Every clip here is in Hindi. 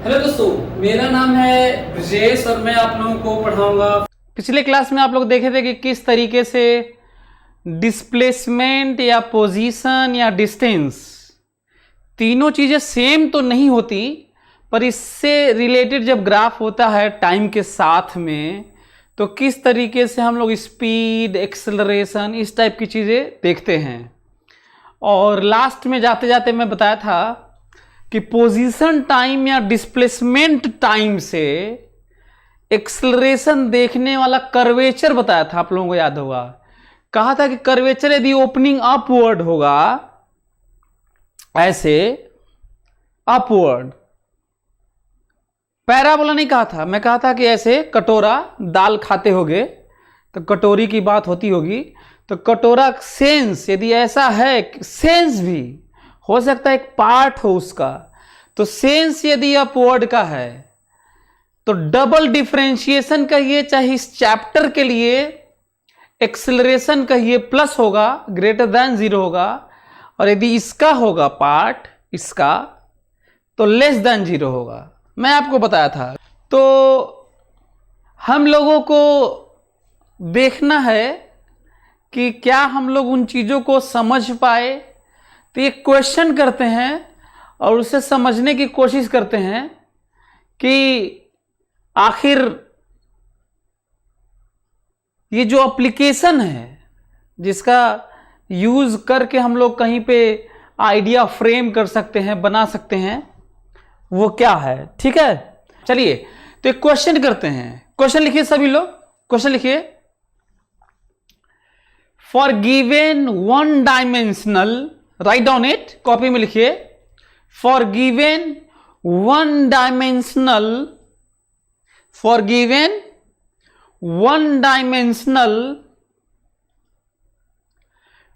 हेलो दोस्तों, मेरा नाम है ब्रजेश और मैं आप लोगों को पढ़ाऊंगा। पिछले क्लास में आप लोग देखे थे कि किस तरीके से डिस्प्लेसमेंट या पोजीशन या डिस्टेंस, तीनों चीज़ें सेम तो नहीं होती, पर इससे रिलेटेड जब ग्राफ होता है टाइम के साथ में, तो किस तरीके से हम लोग स्पीड, एक्सेलरेशन, इस टाइप की चीज़ें देखते हैं। और लास्ट में जाते जाते मैं बताया था कि पोजीशन टाइम या डिस्प्लेसमेंट टाइम से एक्सेलरेशन देखने वाला कर्वेचर बताया था, आप लोगों को याद होगा। कहा था कि कर्वेचर यदि ओपनिंग अपवर्ड होगा, ऐसे अपवर्ड, पैराबोला नहीं कहा था, मैं कहा था कि ऐसे कटोरा दाल खाते होगे तो कटोरी की बात होती होगी, तो कटोरा सेंस यदि ऐसा है, सेंस भी हो सकता है एक पार्ट हो उसका, तो सेंस यदि अपवर्ड का है तो डबल डिफरेंशिएशन कहिए चाहे इस चैप्टर के लिए, एक्सेलरेशन कहिए प्लस होगा, ग्रेटर देन 0 होगा, और यदि इसका होगा पार्ट इसका तो लेस देन 0 होगा। मैं आपको बताया था। तो हम लोगों को देखना है कि क्या हम लोग उन चीज़ों को समझ पाए। तो ये क्वेश्चन करते हैं और उसे समझने की कोशिश करते हैं कि आखिर ये जो एप्लीकेशन है जिसका यूज करके हम लोग कहीं पे आइडिया फ्रेम कर सकते हैं, बना सकते हैं, वो क्या है। ठीक है, चलिए तो एक क्वेश्चन करते हैं। क्वेश्चन लिखिए सभी लोग, क्वेश्चन लिखिए। For given one dimensional, write down it, copy में लिखिए। For given one dimensional, for given one dimensional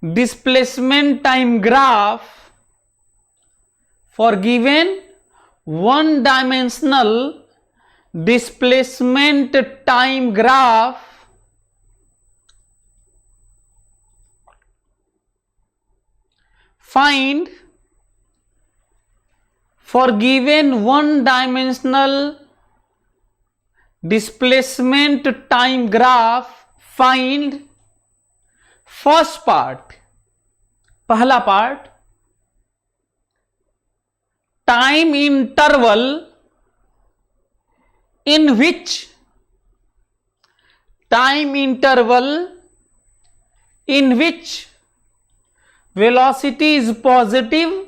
displacement time graph, for given one dimensional displacement time graph, find, for given one dimensional displacement time graph, find first part, पहला part, time interval in which, time interval in which velocity is positive,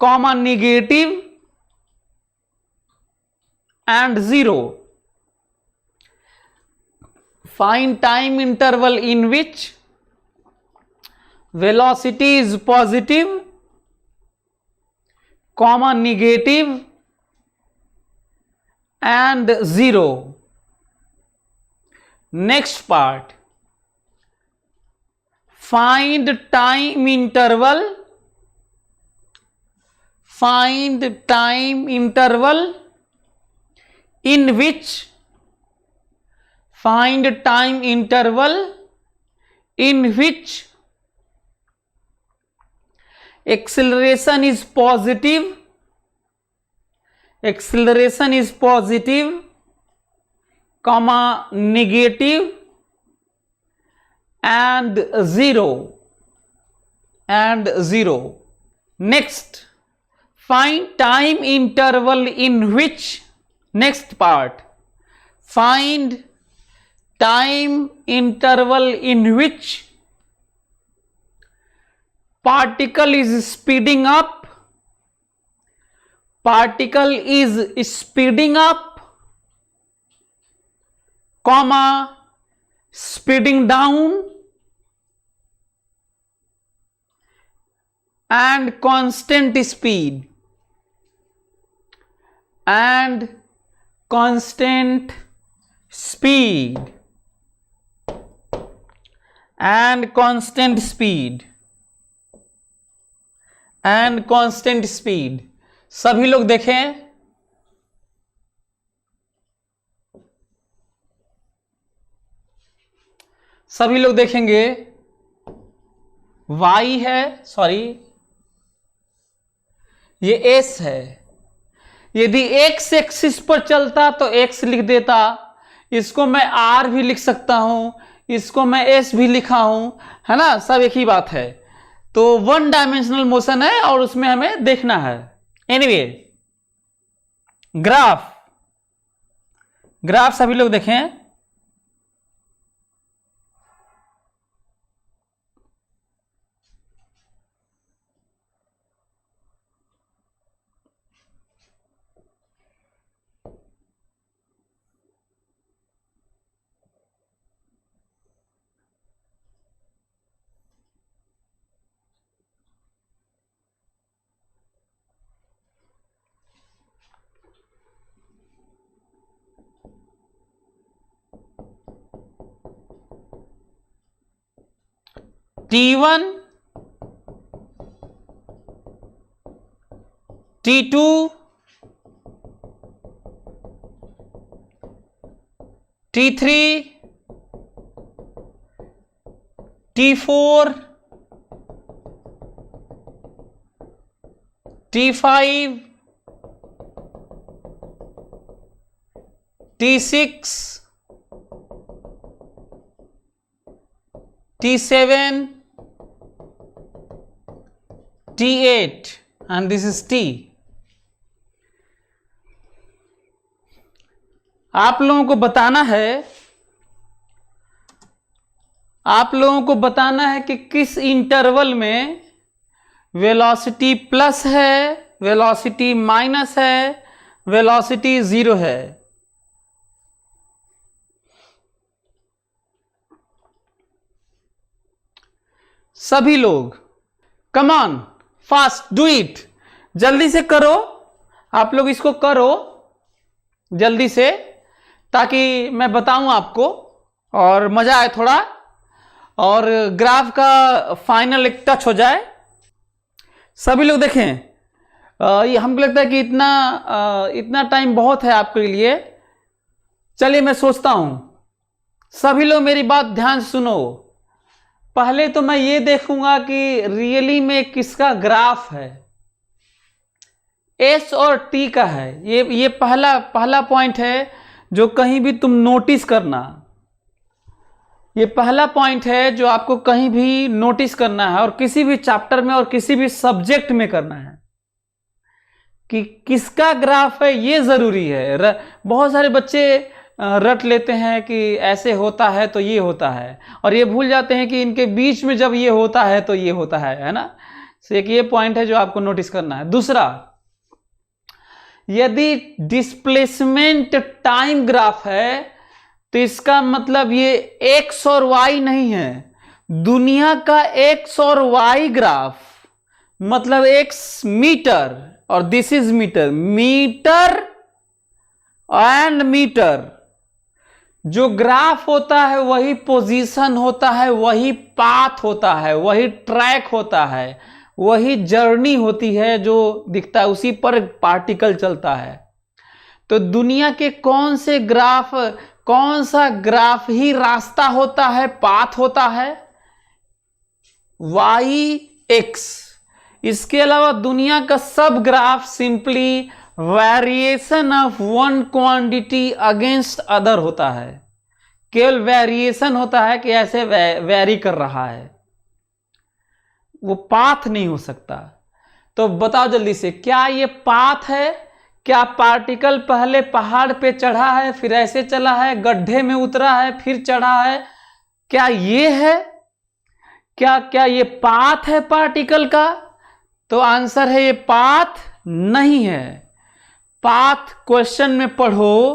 comma negative and 0. Find time interval in which velocity is positive, comma negative and 0. Next part, find time interval, find time interval in which, find time interval in which acceleration is positive, acceleration is positive, comma negative and 0, and 0. Next, find time interval in which, next part, find time interval in which particle is speeding up, particle is speeding up, comma speeding down and constant speed, and constant speed, and constant speed, and constant speed. सभी लोग देखें, सभी लोग देखेंगे y है, सॉरी ये s है। यदि x एक्सिस पर चलता तो x लिख देता, इसको मैं r भी लिख सकता हूं, इसको मैं s भी लिखा हूं, है ना, सब एक ही बात है। तो 1 डायमेंशनल मोशन है और उसमें हमें देखना है। एनीवे, ग्राफ सभी लोग देखें। T1, T2, T3, T4, T5, T6, T7, T8 and this is T। आप लोगों को बताना है कि किस इंटरवल में वेलोसिटी प्लस है, वेलोसिटी माइनस है, वेलोसिटी 0 है। सभी लोग come on, fast, do it, जल्दी से करो। आप लोग इसको करो जल्दी से, ताकि मैं बताऊं आपको और मजा आए थोड़ा, और ग्राफ का फाइनल एक टच हो जाए। सभी लोग देखें, ये हमको लगता है कि इतना टाइम बहुत है आपके लिए। चलिए मैं सोचता हूं, सभी लोग मेरी बात ध्यान से सुनो। पहले तो मैं ये देखूंगा कि रियली में किसका ग्राफ है, एस और टी का है। ये पहला पॉइंट है जो कहीं भी तुम नोटिस करना। ये पहला पॉइंट है जो आपको कहीं भी नोटिस करना है, और किसी भी चैप्टर में और किसी भी सब्जेक्ट में करना है कि किसका ग्राफ है, ये जरूरी है। बहुत सारे बच्चे रट लेते हैं कि ऐसे होता है तो ये होता है, और ये भूल जाते हैं कि इनके बीच में जब ये होता है तो ये होता है ना। तो एक ये पॉइंट है जो आपको नोटिस करना है। दूसरा, यदि डिस्प्लेसमेंट टाइम ग्राफ है तो इसका मतलब ये एक्स और वाई नहीं है। दुनिया का एक्स और वाई ग्राफ मतलब एक्स मीटर और this is meter, meter and meter. जो ग्राफ होता है वही पोजीशन होता है, वही पाथ होता है, वही ट्रैक होता है, वही जर्नी होती है जो दिखता है, उसी पर पार्टिकल चलता है। तो दुनिया के कौन सा ग्राफ ही रास्ता होता है, पाथ होता है? Y X. इसके अलावा दुनिया का सब graph simply variation of one quantity against other होता है। केवल वेरिएशन होता है कि ऐसे वेरी कर रहा है, वो पाथ नहीं हो सकता। तो बताओ जल्दी से, क्या ये पाथ है? क्या पार्टिकल पहले पहाड़ पे चढ़ा है, फिर ऐसे चला है, गड्ढे में उतरा है, फिर चढ़ा है? क्या ये है? क्या ये पाथ है पार्टिकल का? तो आंसर है ये पाथ नहीं है। पाथ क्वेश्चन में पढ़ो,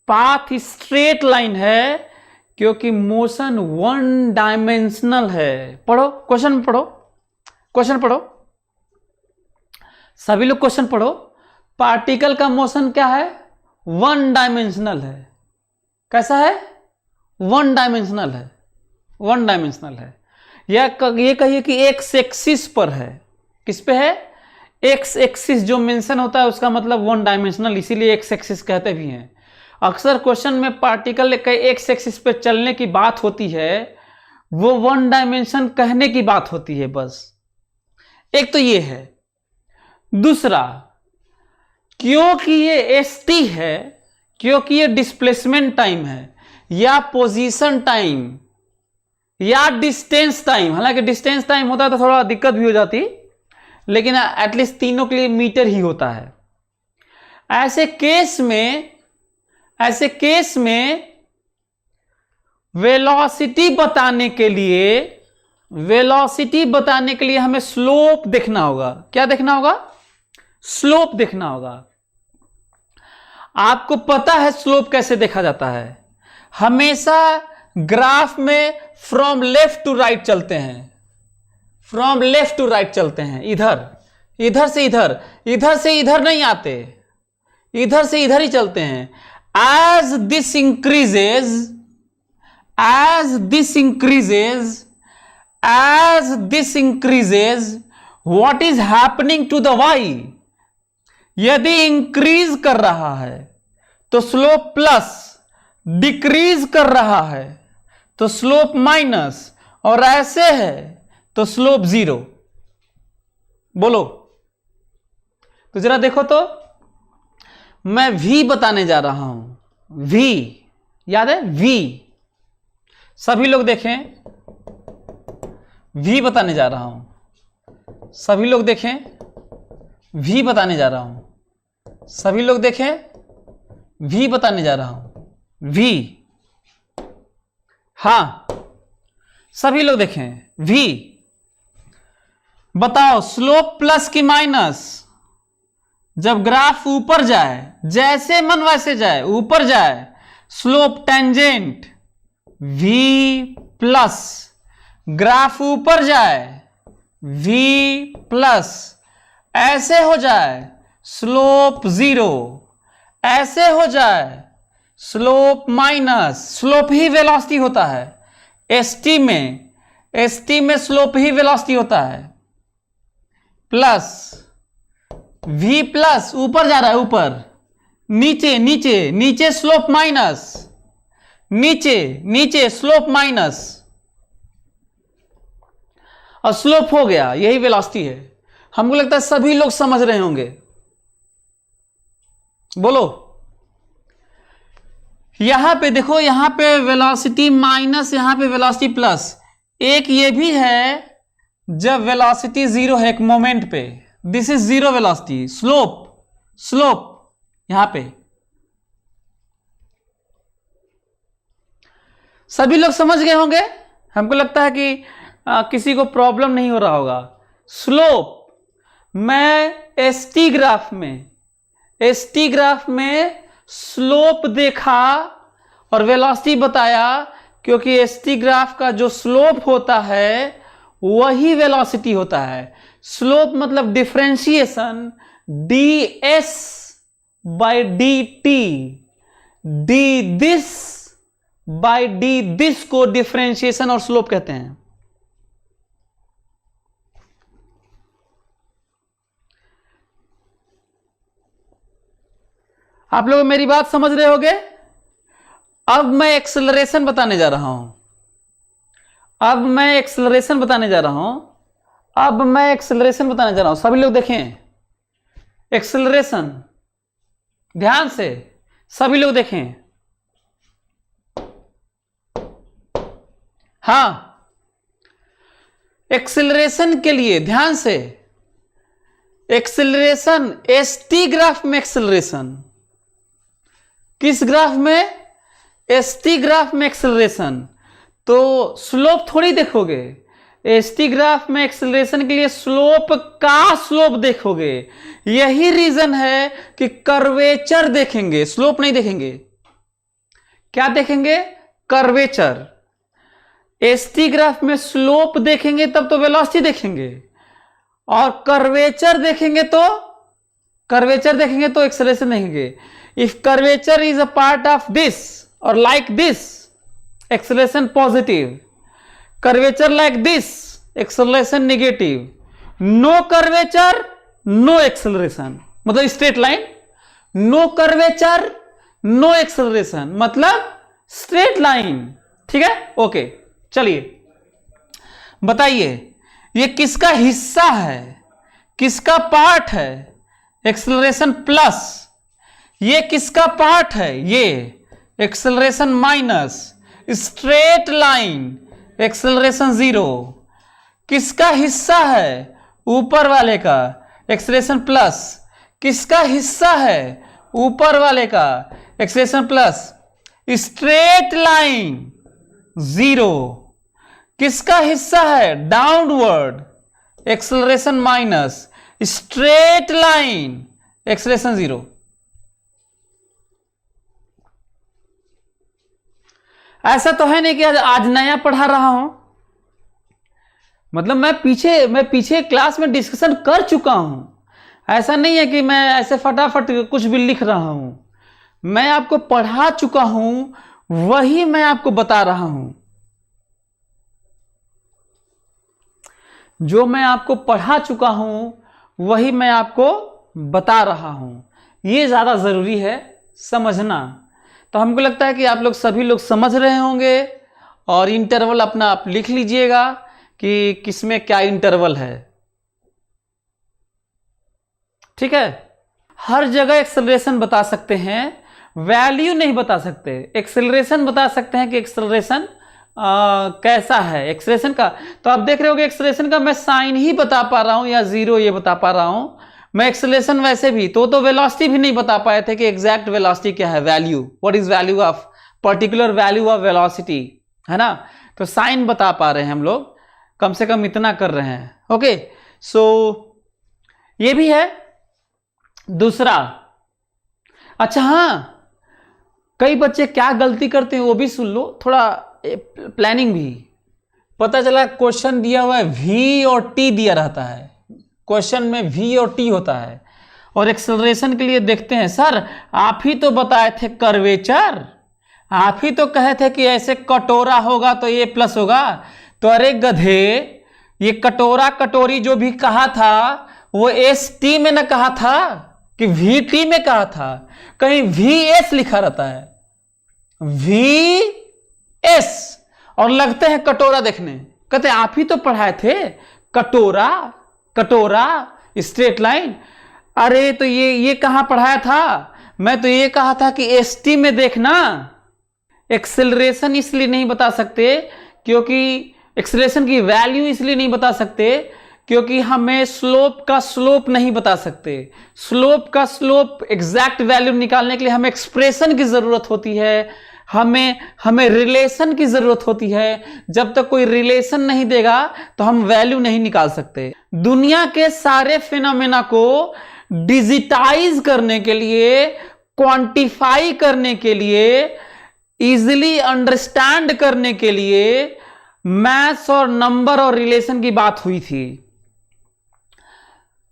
पाथ स्ट्रेट लाइन है क्योंकि मोशन वन डायमेंशनल है। पढ़ो, क्वेश्चन में पढ़ो, क्वेश्चन पढ़ो, सभी लोग क्वेश्चन पढ़ो। पार्टिकल का मोशन क्या है? वन डायमेंशनल है। कैसा है? वन डायमेंशनल है, वन डायमेंशनल है। या ये कहिए कि एक्स एक्सिस पर है। किस पे है? एक्स एक्सिस जो मेंशन होता है उसका मतलब वन डायमेंशनल, इसीलिए एक्स एक्सिस कहते भी हैं। अक्सर क्वेश्चन में पार्टिकल के एक्स एक्सिस पे चलने की बात होती है, वो वन डायमेंशन कहने की बात होती है बस। एक तो ये है। दूसरा, क्योंकि ये एसटी है, क्योंकि ये डिस्प्लेसमेंट टाइम है या पोजीशन टाइम या डिस्टेंस टाइम, हालांकि डिस्टेंस टाइम होता तो थोड़ा दिक्कत भी हो जाती, लेकिन एटलीस्ट तीनों के लिए मीटर ही होता है। ऐसे केस में वेलोसिटी बताने के लिए हमें स्लोप देखना होगा। क्या देखना होगा? स्लोप देखना होगा। आपको पता है स्लोप कैसे देखा जाता है? हमेशा ग्राफ में फ्रॉम लेफ्ट टू राइट चलते हैं, फ्रॉम लेफ्ट टू राइट चलते हैं। इधर से इधर नहीं आते, इधर से इधर ही चलते हैं। as this increases what is happening to the y? यदि इंक्रीज कर रहा है तो स्लोप प्लस, डिक्रीज कर रहा है तो स्लोप माइनस, और ऐसे है तो स्लोप 0। बोलो तो जरा देखो तो, मैं v बताने जा रहा हूं। v याद है? v सभी लोग देखें, v बताने जा रहा हूं। सभी लोग देखें, v बताने जा रहा हूं। सभी लोग देखें, v बताने जा रहा हूं। v, हां सभी लोग देखें v। बताओ स्लोप प्लस की माइनस? जब ग्राफ ऊपर जाए, जैसे मन वैसे जाए, ऊपर जाए, slope tangent v plus, graph ऊपर जाए v प्लस, ऐसे हो जाए स्लोप 0, ऐसे हो जाए स्लोप माइनस। स्लोप ही वेलोसिटी होता है एसटी में स्लोप ही वेलोसिटी होता है। प्लस v प्लस, ऊपर जा रहा है, ऊपर, नीचे स्लोप माइनस, नीचे स्लोप माइनस, और स्लोप हो गया। यही वेलोसिटी है। हमको लगता है सभी लोग समझ रहे होंगे। बोलो, यहां पे देखो, यहां पे वेलोसिटी माइनस, यहां पे वेलोसिटी प्लस। एक ये भी है जब वेलोसिटी 0 है एक मोमेंट पे, दिस इज 0 वेलोसिटी। स्लोप यहां पे सभी लोग समझ गए होंगे। हमको लगता है कि किसी को प्रॉब्लम नहीं हो रहा होगा। स्लोप, मैं एसटी ग्राफ में स्लोप देखा और वेलोसिटी बताया, क्योंकि एसटी ग्राफ का जो स्लोप होता है वही वेलोसिटी होता है। स्लोप मतलब differentiation ds by dt, D this by D this को डिफरेंशिएशन और स्लोप कहते हैं। आप लोग मेरी बात समझ रहे होंगे। अब मैं एक्सेलरेशन बताने जा रहा हूं। सभी लोग देखें एक्सेलरेशन, ध्यान से सभी लोग देखें। हां, एक्सेलरेशन के लिए ध्यान से, एक्सेलरेशन एसटी ग्राफ में, एक्सेलरेशन किस ग्राफ में? एसटी ग्राफ में एक्सेलरेशन। तो स्लोप थोड़ी देखोगे, एसटी ग्राफ में एक्सेलरेशन के लिए स्लोप देखोगे। यही रीजन है कि कर्वेचर देखेंगे, स्लोप नहीं देखेंगे। क्या देखेंगे? कर्वेचर। एसटी ग्राफ में स्लोप देखेंगे तब तो वेलोसिटी देखेंगे, और कर्वेचर देखेंगे तो एक्सेलरेशन देखेंगे। If curvature is a part of this और like this, acceleration positive. Curvature like this, acceleration negative. No curvature, no acceleration, मतलब straight line. No curvature, no acceleration, मतलब स्ट्रेट लाइन। ठीक है, ओके। चलिए बताइए, ये किसका हिस्सा है? किसका पार्ट है? Acceleration plus. ये किसका पार्ट है? ये acceleration minus. Straight line acceleration 0। किसका हिस्सा है? ऊपर वाले का एक्सेलरेशन प्लस। किसका हिस्सा है? ऊपर वाले का एक्सेलरेशन प्लस। Straight line 0। किसका हिस्सा है? Downward acceleration minus. Straight line acceleration 0। ऐसा तो है नहीं कि आज नया पढ़ा रहा हूं, मतलब मैं पीछे क्लास में डिस्कशन कर चुका हूं। ऐसा नहीं है कि मैं ऐसे फटाफट कुछ भी लिख रहा हूं, मैं आपको पढ़ा चुका हूं, वही मैं आपको बता रहा हूं। जो मैं आपको पढ़ा चुका हूं वही मैं आपको बता रहा हूं। ये ज्यादा जरूरी है समझना। तो हमको लगता है कि आप लोग सभी लोग समझ रहे होंगे, और इंटरवल अपना आप लिख लीजिएगा कि किसमें क्या इंटरवल है। ठीक है, हर जगह एक्सेलरेशन बता सकते हैं, वैल्यू नहीं बता सकते। एक्सेलरेशन बता सकते हैं कि एक्सेलरेशन कैसा है एक्सेलरेशन का। तो आप देख रहे होगे एक्सेलरेशन का मैं साइन ही बता पा रहा हूं या 0 ये बता पा रहा हूं। मैं एक्सेलरेशन वैसे भी तो वेलोसिटी भी नहीं बता पाए थे कि एग्जैक्ट वेलोसिटी क्या है, value, what is value of particular value of velocity, है ना। तो साइन बता पा रहे हैं हम लोग, कम से कम इतना कर रहे हैं। ओके, सो ये भी है दूसरा। अच्छा हाँ, कई बच्चे क्या गलती करते हैं वो भी सुन लो, थोड़ा प्लानिंग भी। पता चला क्वेश्चन दिया हुआ है v और t दिया रहता है, क्वेश्चन में v और t होता है, और एक्सेलरेशन के लिए देखते हैं सर आप ही तो बताए थे कर्वेचर, आप ही तो कहे थे कि ऐसे कटोरा होगा तो ये प्लस होगा। तो अरे गधे, ये कटोरा कटोरी जो भी कहा था वो एस टी में न कहा था कि वी टी में कहा था, कहीं वी एस लिखा रहता है, वी एस, और लगते हैं कटोरा देखने। कहते हैं आप ही तो पढ़ाए थे कटोरा कटोरा स्ट्रेट लाइन। अरे तो ये कहां पढ़ाया था? मैं तो ये कहा था कि एस टी में देखना। एक्सेलरेशन इसलिए नहीं बता सकते क्योंकि एक्सेलरेशन की वैल्यू इसलिए नहीं बता सकते क्योंकि हमें स्लोप का स्लोप नहीं बता सकते। स्लोप का स्लोप एग्जैक्ट वैल्यू निकालने के लिए हमें एक्सप्रेशन की जरूरत होती है, हमें रिलेशन की जरूरत होती है। जब तक कोई रिलेशन नहीं देगा तो हम वैल्यू नहीं निकाल सकते। दुनिया के सारे फिनोमेना को डिजिटाइज करने के लिए, क्वांटिफाई करने के लिए, इजीली अंडरस्टैंड करने के लिए मैथ्स और नंबर और रिलेशन की बात हुई थी।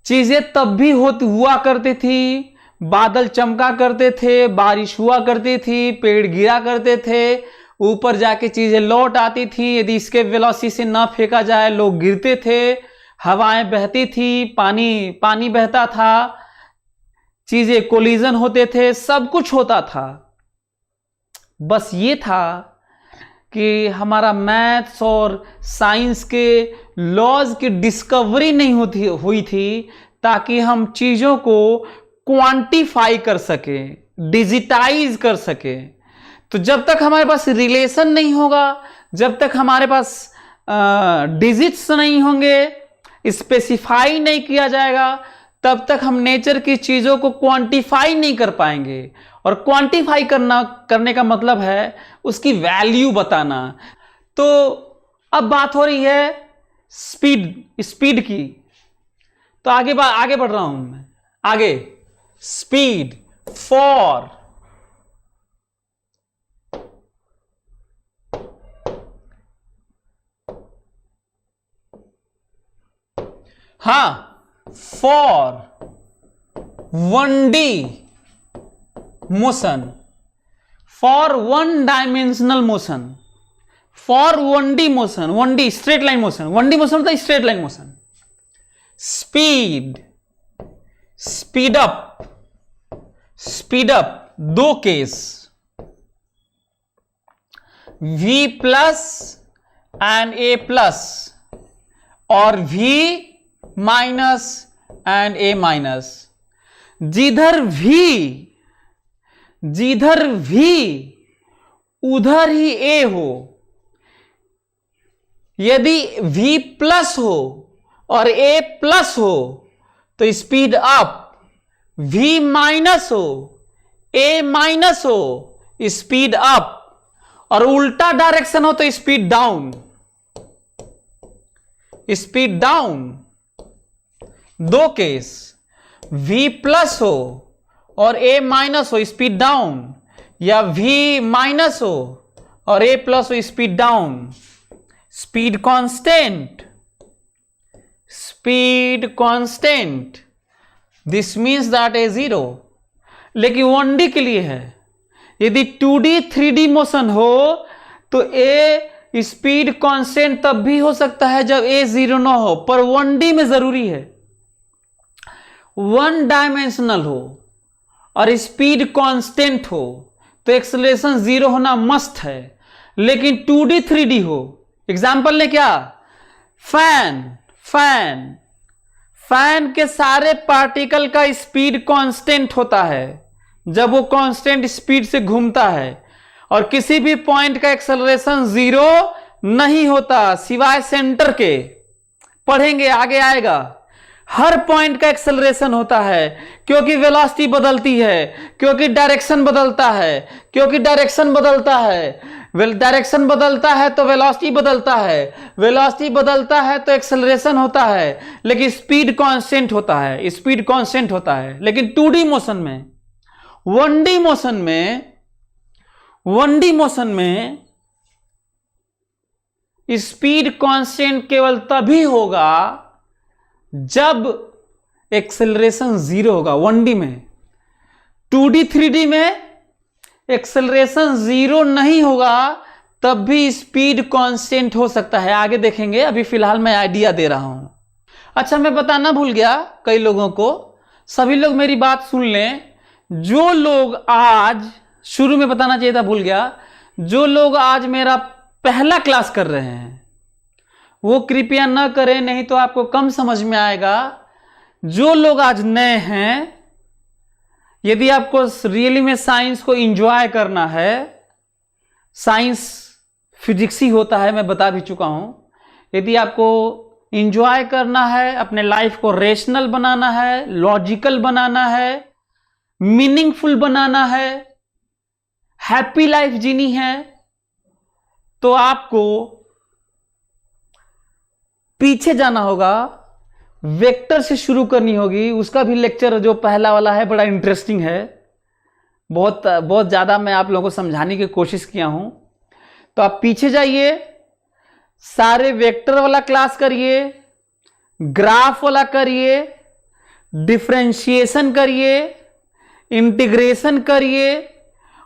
चीजें तब भी हुआ करती थी, बादल चमका करते थे, बारिश हुआ करती थी, पेड़ गिरा करते थे, ऊपर जाके चीजें लौट आती थी। यदि इसके वेलोसिटी से ना फेंका जाए लोग गिरते थे, हवाएं बहती थी, पानी बहता था, चीजें कोलिजन होते थे, सब कुछ होता था। बस ये था कि हमारा मैथ्स और साइंस के लॉज की डिस्कवरी नहीं हुई थी ताकि हम चीजों को क्वांटिफाई कर सके, डिजिटाइज कर सके। तो जब तक हमारे पास रिलेशन नहीं होगा, जब तक हमारे पास डिजिट्स नहीं होंगे, स्पेसिफाई नहीं किया जाएगा, तब तक हम नेचर की चीजों को क्वांटिफाई नहीं कर पाएंगे। और क्वांटिफाई करने का मतलब है उसकी वैल्यू बताना। तो अब बात हो रही है स्पीड की। तो आगे बढ़ रहा हूं मैं, आगे speed for for 1D motion, for 1 dimensional motion, for 1D motion, 1D straight line motion, 1D motion होता है straight line motion. Speed up दो case, V plus and A plus और V minus and A minus. जिधर भी उधर ही ए हो। यदि v प्लस हो और a प्लस हो तो स्पीड अप, v माइनस हो a माइनस हो स्पीड अप, और उल्टा डायरेक्शन हो तो स्पीड डाउन। Speed down. दो केस, v प्लस हो और a माइनस हो स्पीड डाउन, या v माइनस हो और a प्लस हो speed down. Speed constant, speed constant, this means that A zero. लेकिन 1D के लिए है। यदि 2D 3D मोशन हो तो ए स्पीड कांस्टेंट तब भी हो सकता है जब ए जीरो ना हो, पर 1D में जरूरी है 1 डायमेंशनल हो और स्पीड कांस्टेंट हो तो एक्सेलरेशन जीरो होना मस्ट है। लेकिन 2D 3D हो, एग्जाम्पल ने क्या, फैन के सारे पार्टिकल का स्पीड कांस्टेंट होता है जब वो कांस्टेंट स्पीड से घूमता है, और किसी भी पॉइंट का एक्सेलरेशन जीरो नहीं होता सिवाय सेंटर के। पढ़ेंगे आगे आएगा। हर पॉइंट का एक्सेलरेशन होता है क्योंकि वेलोसिटी बदलती है, क्योंकि डायरेक्शन बदलता है, डायरेक्शन बदलता है तो वेलोसिटी बदलता है, वेलोसिटी बदलता है तो एक्सेलरेशन होता है, लेकिन स्पीड कांस्टेंट होता है, स्पीड कांस्टेंट होता है। लेकिन 2D मोशन में, 1D मोशन में स्पीड कांस्टेंट केवल तभी होगा जब एक्सेलरेशन जीरो होगा 1D में। 2D 3D में एक्सेलरेशन जीरो नहीं होगा तब भी स्पीड कांस्टेंट हो सकता है। आगे देखेंगे, अभी फिलहाल मैं आइडिया दे रहा हूं। अच्छा, मैं बताना भूल गया कई लोगों को, सभी लोग मेरी बात सुन लें। जो लोग आज, शुरू में बताना चाहिए था, भूल गया, जो लोग आज मेरा पहला क्लास कर रहे हैं वो कृपया न करें, नहीं तो आपको कम समझ में आएगा। जो लोग आज नए हैं, यदि आपको रियली में साइंस को एंजॉय करना है, साइंस फिजिक्स ही होता है, मैं बता भी चुका हूं। यदि आपको एंजॉय करना है, अपने लाइफ को रेशनल बनाना है, लॉजिकल बनाना है, मीनिंगफुल बनाना है, हैप्पी लाइफ जीनी है, तो आपको पीछे जाना होगा, वेक्टर से शुरू करनी होगी। उसका भी लेक्चर जो पहला वाला है बड़ा इंटरेस्टिंग है, बहुत ज़्यादा मैं आप लोगों को समझाने की कोशिश किया हूं। तो आप पीछे जाइए, सारे वेक्टर वाला क्लास करिए, ग्राफ वाला करिए, डिफरेंशिएशन करिए, इंटीग्रेशन करिए,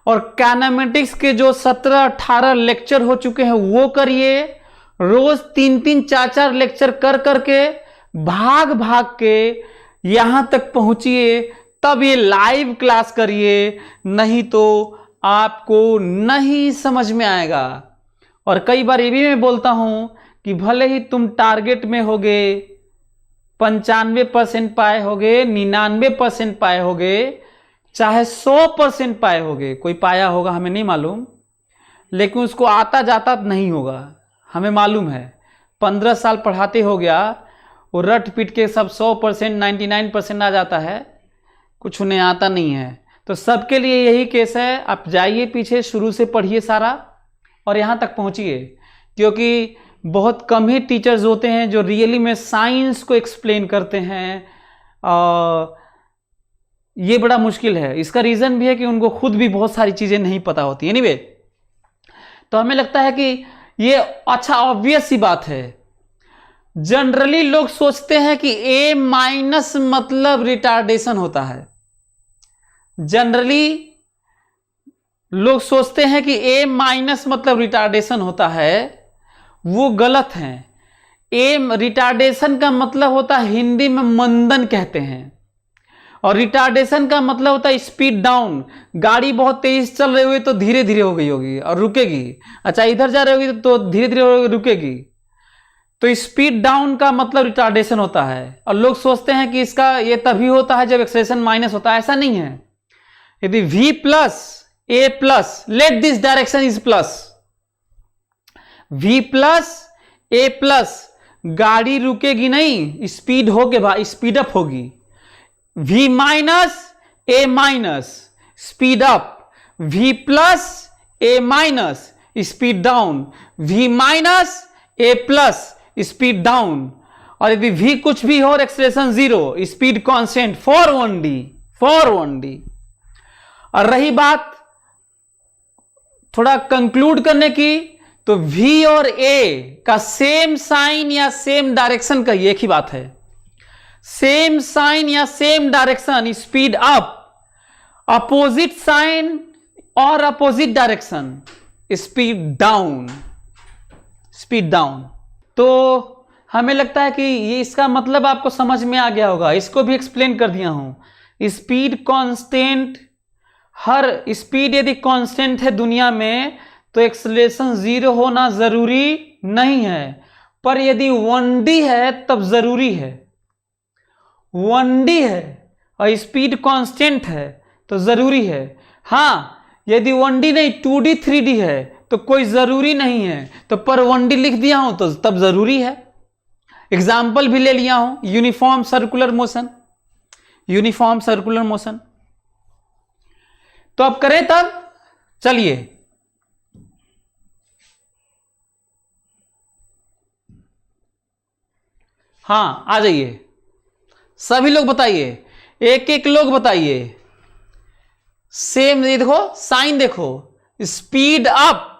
और काइनेमेटिक्स के जो 17-18 लेक्चर हो चुके हैं वो करिए। रोज 3-3 4-4 लेक्चर कर करके भाग भाग के यहां तक पहुंचिए, तब ये लाइव क्लास करिए, नहीं तो आपको नहीं समझ में आएगा। और कई बार ये भी मैं बोलता हूं कि भले ही तुम टारगेट में होगे 95% पाए होगे, 99% पाए होगे, चाहे 100% पाए होगे, कोई पाया होगा हमें नहीं मालूम, लेकिन उसको आता जाता नहीं होगा। हमें मालूम है 15 साल पढ़ाते हो गया, वो रट पीट के सब 100% 99% आ जाता है, कुछ उन्हें आता नहीं है। तो सबके लिए यही केस है, आप जाइए पीछे, शुरू से पढ़िए सारा और यहाँ तक पहुँचिए, क्योंकि बहुत कम ही टीचर्स होते हैं जो रियली में साइंस को एक्सप्लेन करते हैं। ये बड़ा मुश्किल है। इसका रीज़न भी है कि उनको खुद भी बहुत सारी चीज़ें नहीं पता होती। एनीवे, तो हमें लगता है कि ये अच्छा ऑब्वियस सी बात है। जनरली लोग सोचते हैं कि A माइनस मतलब रिटार्डेशन होता है। जनरली लोग सोचते हैं कि A माइनस मतलब रिटार्डेशन होता है, वो गलत है। A रिटार्डेशन का मतलब होता है, हिंदी में मंदन कहते हैं, और रिटार्डेशन का मतलब होता है स्पीड डाउन। गाड़ी बहुत तेज चल रही हुई तो धीरे धीरे हो गई होगी और रुकेगी। अच्छा, इधर जा रही होगी तो धीरे धीरे रुकेगी। तो स्पीड डाउन का मतलब रिटार्डेशन होता है, और लोग सोचते हैं कि इसका ये तभी होता है जब एक्सेलरेशन माइनस होता है। ऐसा नहीं है। यदि v plus a plus, let this direction is plus, v plus a plus, गाड़ी रुकेगी नहीं, स्पीड होके स्पीड अप होगी। v minus a minus, speed up. v plus a minus, speed down. v minus a plus, speed down. और यदि v कुछ भी हो और acceleration 0, speed constant for 1d। और रही बात थोड़ा कंक्लूड करने की, तो v और a का सेम साइन या सेम डायरेक्शन का एक ही बात है। सेम साइन या same direction, speed up. Opposite sign और अपोजिट डायरेक्शन, स्पीड डाउन। तो हमें लगता है कि ये इसका मतलब आपको समझ में आ गया होगा। इसको भी एक्सप्लेन कर दिया हूं। स्पीड कांस्टेंट, हर स्पीड यदि कांस्टेंट है दुनिया में तो एक्सेलरेशन 0 होना जरूरी नहीं है, पर यदि 1d है तब जरूरी है। 1d है और स्पीड कांस्टेंट है तो जरूरी है। हां, यदि 1d नहीं 2d 3d है तो कोई जरूरी नहीं है, तो पर 1d लिख दिया हूं तो तब जरूरी है। एग्जाम्पल भी ले लिया हूं, यूनिफॉर्म सर्कुलर मोशन। तो अब करें तब, चलिए हाँ आ जाइए, सभी लोग बताइए, एक लोग बताइए। सेम, ये देखो साइन देखो, speed up,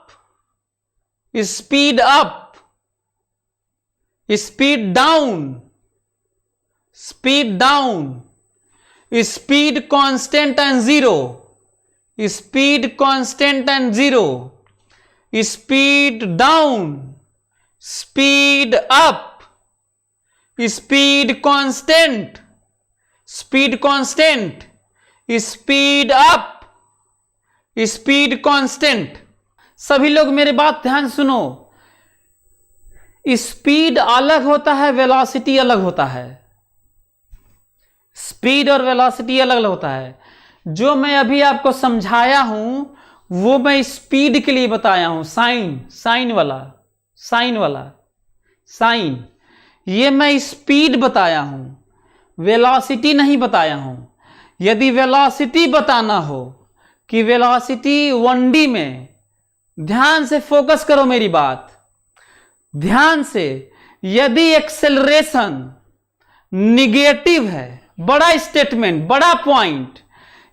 speed down, speed constant and 0, speed down, speed up, speed constant, speed up, speed constant. सभी लोग मेरे बात ध्यान सुनो। स्पीड अलग होता है, वेलोसिटी अलग होता है। स्पीड और वेलोसिटी अलग अलग होता है। जो मैं अभी आपको समझाया हूं वो मैं स्पीड के लिए बताया हूं। साइन वाला ये मैं स्पीड बताया हूं, वेलोसिटी नहीं बताया हूं। यदि वेलोसिटी बताना हो कि वेलोसिटी 1d में, ध्यान से फोकस करो मेरी बात, ध्यान से। यदि एक्सेलरेशन निगेटिव है, बड़ा स्टेटमेंट, बड़ा पॉइंट,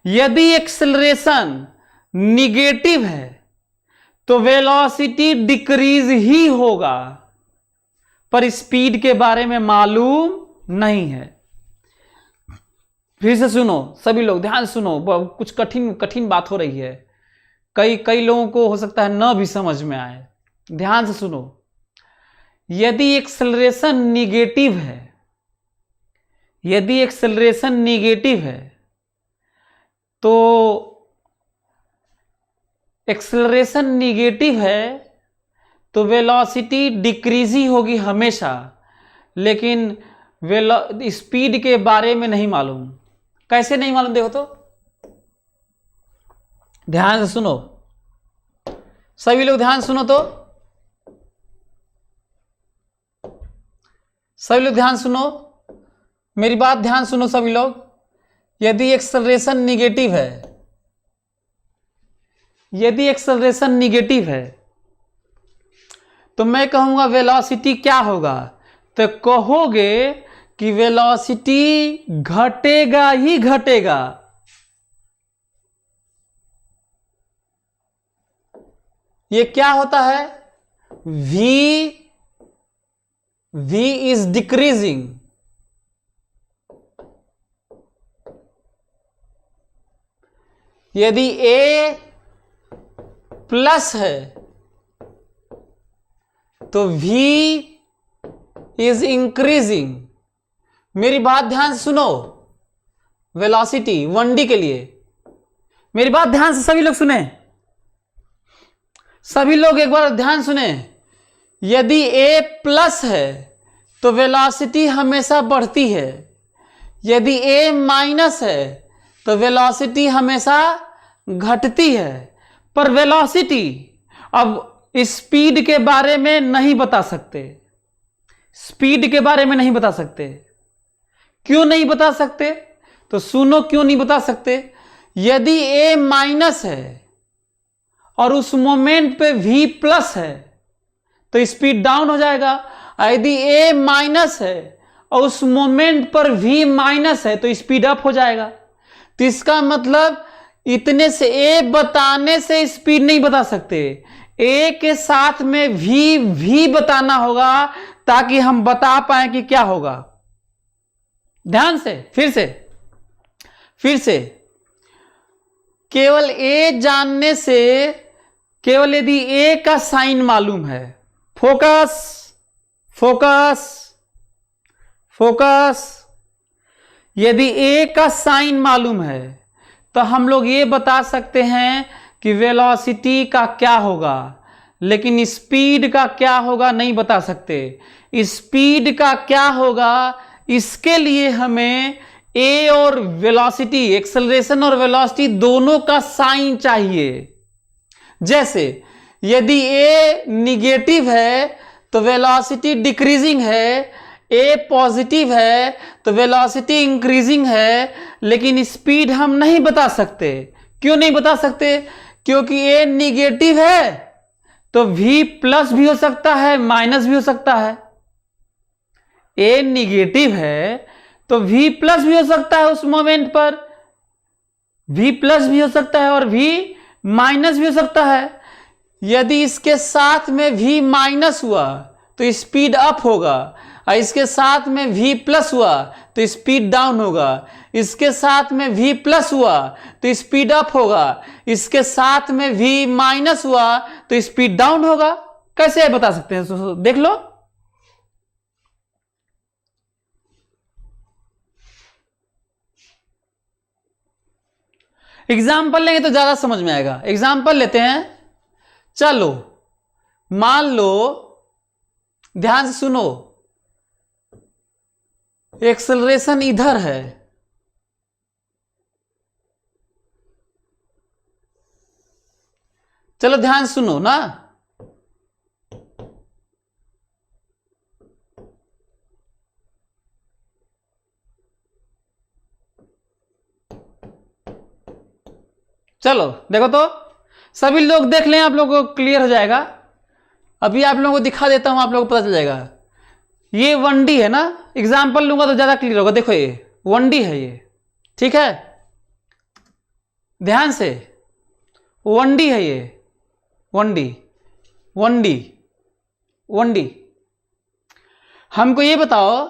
यदि एक्सेलरेशन निगेटिव है तो वेलोसिटी डिक्रीज ही होगा, पर स्पीड के बारे में मालूम नहीं है। फिर से सुनो सभी लोग, ध्यान सुनो, कुछ कठिन बात हो रही है। कई लोगों को हो सकता है न भी समझ में आए। ध्यान से सुनो। यदि एक्सेलरेशन निगेटिव है, तो एक्सेलरेशन निगेटिव है तो वेलोसिटी डिक्रीज ही होगी हमेशा, लेकिन स्पीड के बारे में नहीं मालूम। कैसे नहीं मालूम देखो तो, ध्यान से सुनो सभी लोग, ध्यान सुनो तो सभी लोग, ध्यान सुनो मेरी बात, ध्यान सुनो सभी लोग। यदि एक्सेलरेशन निगेटिव है तो मैं कहूंगा वेलोसिटी क्या होगा, तो कहोगे कि वेलोसिटी घटेगा ही घटेगा। ये क्या होता है, v इज डिक्रीजिंग। यदि a प्लस है तो v इज इंक्रीजिंग। मेरी बात ध्यान से सुनो, वेलोसिटी 1d के लिए मेरी बात ध्यान से सभी लोग सुने, सभी लोग एक बार ध्यान सुने। यदि a प्लस है तो वेलोसिटी हमेशा बढ़ती है, यदि a माइनस है तो वेलोसिटी हमेशा घटती है। पर वेलोसिटी अब स्पीड के बारे में नहीं बता सकते, स्पीड के बारे में नहीं बता सकते। क्यों नहीं बता सकते? तो सुनो क्यों नहीं बता सकते। यदि a माइनस है और उस मोमेंट पे v प्लस है तो स्पीड डाउन हो जाएगा। यदि a माइनस है और उस मोमेंट पर v माइनस है तो स्पीड अप हो जाएगा। तो इसका मतलब इतने से a बताने से स्पीड नहीं बता सकते, a के साथ में v बताना होगा ताकि हम बता पाए कि क्या होगा। ध्यान से फिर से केवल a जानने से, केवल यदि a का साइन मालूम है, फोकस फोकस फोकस, यदि a का साइन मालूम है तो हम लोग ये बता सकते हैं कि वेलोसिटी का क्या होगा, लेकिन स्पीड का क्या होगा नहीं बता सकते। स्पीड का क्या होगा इसके लिए हमें a और वेलोसिटी, एक्सेलरेशन और वेलोसिटी दोनों का साइन चाहिए। जैसे यदि a निगेटिव है तो वेलोसिटी डिक्रीजिंग है, a पॉजिटिव है तो वेलोसिटी इंक्रीजिंग है, लेकिन स्पीड हम नहीं बता सकते। क्यों नहीं बता सकते? क्योंकि a निगेटिव है तो v प्लस भी हो सकता है, माइनस भी हो सकता है। a निगेटिव है तो v प्लस भी हो सकता है, उस मोमेंट पर v प्लस भी हो सकता है और v माइनस भी हो सकता है। यदि इसके साथ में v माइनस हुआ तो स्पीड अप होगा, और इसके साथ में v प्लस हुआ तो स्पीड डाउन होगा। इसके साथ में v प्लस हुआ तो स्पीड अप होगा, इसके साथ में v माइनस हुआ तो स्पीड डाउन होगा। कैसे बता सकते हैं? देख लो। एग्जाम्पल लेंगे तो ज्यादा समझ में आएगा। एग्जाम्पल लेते हैं। चलो मान लो, ध्यान से सुनो, एक्सेलरेशन इधर है, चलो ध्यान सुनो ना। चलो देखो तो, सभी लोग देख लें, आप लोगों को क्लियर हो जाएगा। अभी आप लोगों को दिखा देता हूं, आप लोगों को पता चल जाएगा। ये 1D है ना, एग्जाम्पल लूंगा तो ज्यादा क्लियर होगा। देखो ये 1D है, ये ठीक है, ध्यान से 1D है ये, 1D 1D 1D। हमको ये बताओ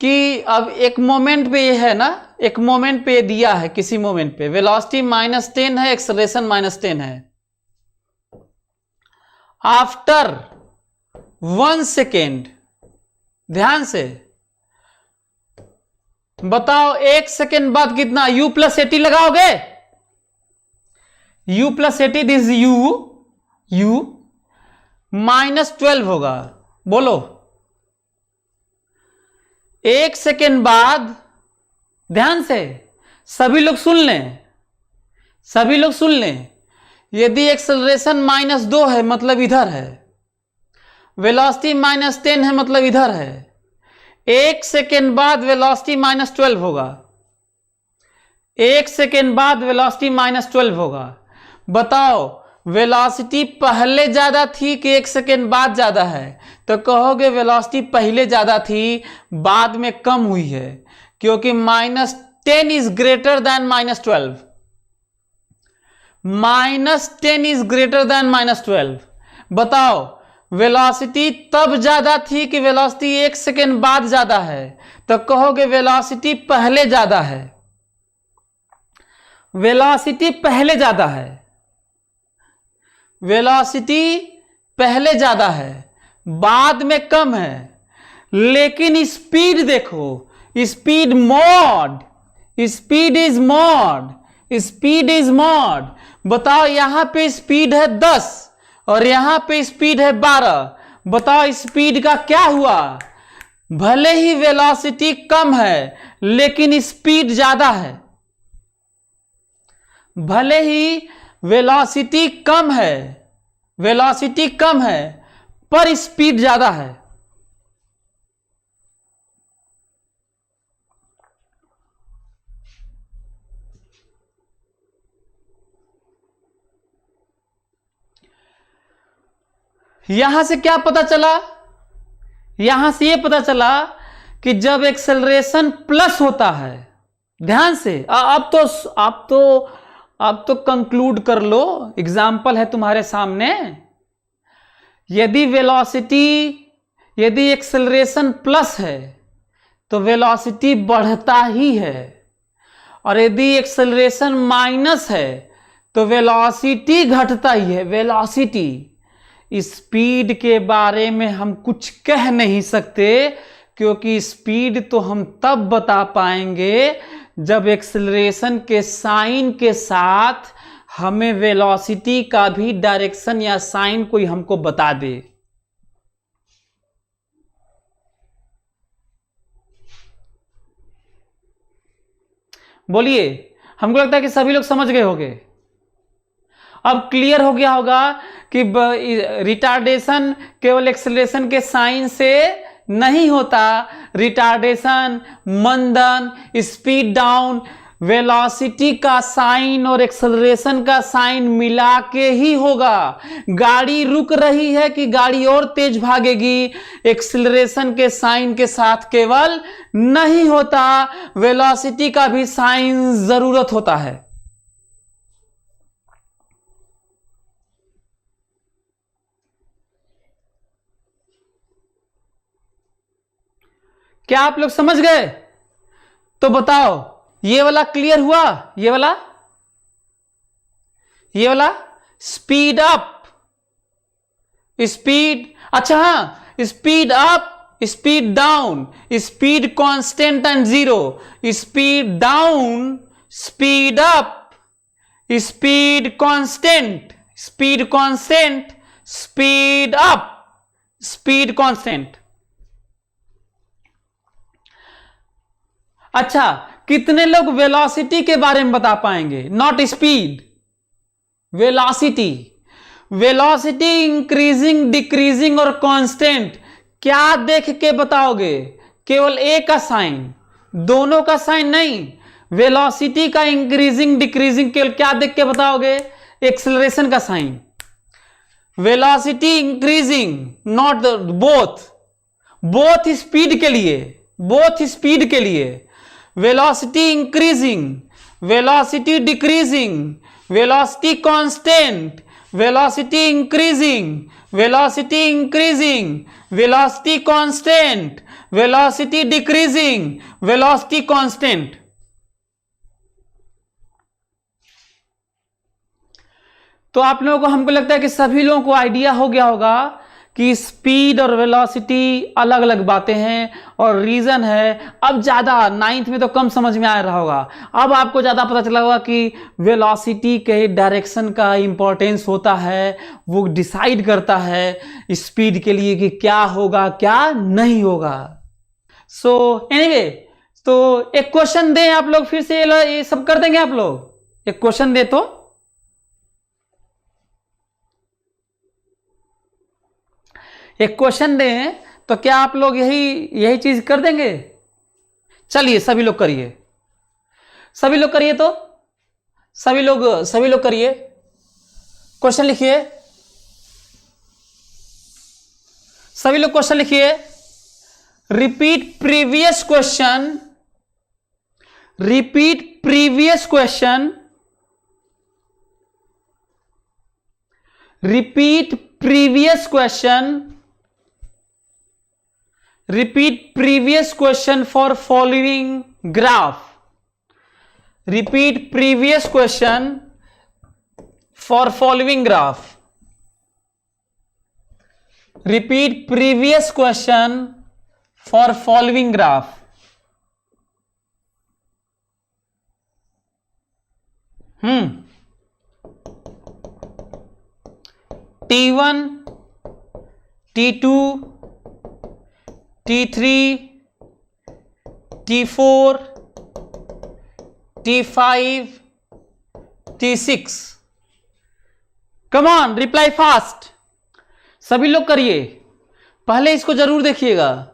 कि अब एक मोमेंट पे ये है ना, एक मोमेंट पे दिया है, किसी मोमेंट पे वेलोसिटी -10 है, एक्सेलरेशन -10 है। आफ्टर 1 सेकेंड, ध्यान से बताओ 1 सेकेंड बाद कितना u + 80 लगाओगे? u + 80 दिस u -12 होगा। बोलो 1 सेकेंड बाद, ध्यान से सभी लोग सुन लें, सभी लोग सुन लें। यदि एक्सेलरेशन -2 है मतलब इधर है, वेलोसिटी -10 है मतलब इधर है। 1 सेकेंड बाद वेलोसिटी -12 होगा, 1 सेकेंड बाद वेलोसिटी -12 होगा। बताओ वेलोसिटी पहले ज्यादा थी कि 1 सेकेंड बाद ज्यादा है? तो कहोगे वेलोसिटी पहले ज्यादा थी, बाद में कम हुई है, क्योंकि -10 is greater than -12। -10 is greater than -12। बताओ वेलोसिटी तब ज्यादा थी कि वेलोसिटी 1 सेकेंड बाद ज्यादा है? तो कहोगे वेलोसिटी पहले ज्यादा है, वेलोसिटी पहले ज्यादा है, वेलोसिटी पहले ज्यादा है, बाद में कम है। लेकिन स्पीड देखो, speed mod, speed is mod, speed is mod. बताओ यहां पे स्पीड है 10 और यहां पे स्पीड है 12। बताओ स्पीड का क्या हुआ? भले ही वेलोसिटी कम है लेकिन स्पीड ज्यादा है। भले ही वेलोसिटी कम है, वेलोसिटी कम है पर स्पीड ज्यादा है। यहां से क्या पता चला? यहां से यह पता चला कि जब एक्सेलरेशन प्लस होता है, ध्यान से अब तो कंक्लूड कर लो, एग्जाम्पल है तुम्हारे सामने। यदि एक्सेलरेशन प्लस है तो वेलोसिटी बढ़ता ही है, और यदि एक्सेलरेशन माइनस है तो वेलोसिटी घटता ही है। वेलोसिटी, स्पीड के बारे में हम कुछ कह नहीं सकते, क्योंकि स्पीड तो हम तब बता पाएंगे जब एक्सेलरेशन के साइन के साथ हमें वेलोसिटी का भी डायरेक्शन या साइन कोई हमको बता दे। बोलिए, हमको लगता है कि सभी लोग समझ गए होंगे। अब क्लियर हो गया होगा कि रिटार्डेशन केवल एक्सेलरेशन के साइन से नहीं होता। रिटार्डेशन, मंदन, स्पीड डाउन, वेलोसिटी का साइन और एक्सेलरेशन का साइन मिला के ही होगा। गाड़ी रुक रही है कि गाड़ी और तेज भागेगी, एक्सेलरेशन के साइन के साथ केवल नहीं होता, वेलोसिटी का भी साइन जरूरत होता है। क्या आप लोग समझ गए? तो बताओ, ये वाला क्लियर हुआ? ये वाला स्पीड अप, स्पीड, अच्छा हाँ, speed up, speed down, speed constant and zero, speed down, speed up, speed constant, speed constant, speed up, speed constant. अच्छा, कितने लोग वेलोसिटी के बारे में बता पाएंगे? Not speed, velocity. Velocity increasing, decreasing और कांस्टेंट क्या देख के बताओगे? केवल ए का साइन, दोनों का साइन नहीं। वेलोसिटी का इंक्रीजिंग, डिक्रीजिंग केवल क्या देख के बताओगे? एक्सेलरेशन का sign. Velocity increasing, not both speed के लिए, बोथ स्पीड के लिए। velocity increasing, velocity decreasing, velocity constant, velocity increasing, velocity increasing, velocity constant, velocity decreasing, velocity constant। तो आप लोगों को, हमको लगता है कि सभी लोगों को आइडिया हो गया होगा कि स्पीड और वेलोसिटी अलग अलग बातें हैं, और रीजन है अब ज्यादा 9th में तो कम समझ में आ रहा होगा, अब आपको ज्यादा पता चला होगा कि वेलोसिटी के डायरेक्शन का इंपॉर्टेंस होता है, वो डिसाइड करता है स्पीड के लिए कि क्या होगा क्या नहीं होगा। सो एनीवे, तो एक क्वेश्चन दें आप लोग, फिर से ये सब कर देंगे आप लोग? एक क्वेश्चन दे तो एक क्वेश्चन दें तो क्या आप लोग यही चीज कर देंगे? चलिए सभी लोग करिए, सभी लोग करिए, तो सभी लोग करिए, क्वेश्चन लिखिए, सभी लोग क्वेश्चन लिखिए। Repeat previous question, repeat previous question, repeat previous question, repeat previous question for following graph, repeat previous question for following graph, repeat previous question for following graph। T1, T2, T3, T4, T5, T6। Come on, reply fast, सभी लोग करिए। पहले इसको जरूर देखिएगा,